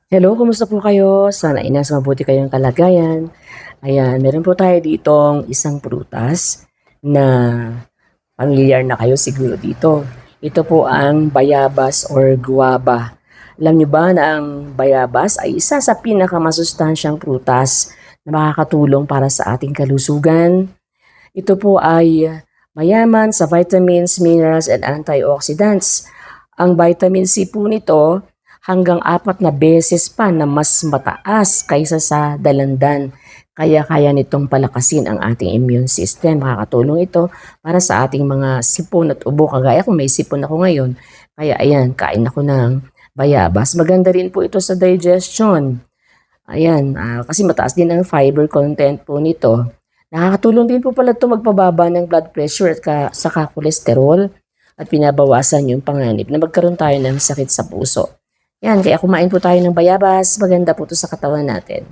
Hello, kumusta po kayo? Sana ay nasa mabuti kayong kalagayan. Ayan, meron po tayo ditong isang prutas na pamilyar na kayo siguro dito. Ito po ang bayabas or guava. Alam niyo ba na ang bayabas ay isa sa pinakamasustansyang prutas na makakatulong para sa ating kalusugan? Ito po ay mayaman sa vitamins, minerals, and antioxidants. Ang vitamin C po nito hanggang 4 na beses pa na mas mataas kaysa sa dalandan. Kaya kaya nitong palakasin ang ating immune system. Makakatulong ito para sa ating mga sipon at ubo. Kagaya kung may sipon ako ngayon, kaya ayan, kain ako ng bayabas. Maganda rin po ito sa digestion. Ayan, kasi mataas din ang fiber content po nito. Nakakatulong din po pala ito magpababa ng blood pressure at saka cholesterol at pinabawasan yung panganib na magkaroon tayo ng sakit sa puso. Yan, kaya kumain po tayo ng bayabas. Maganda po ito sa katawan natin.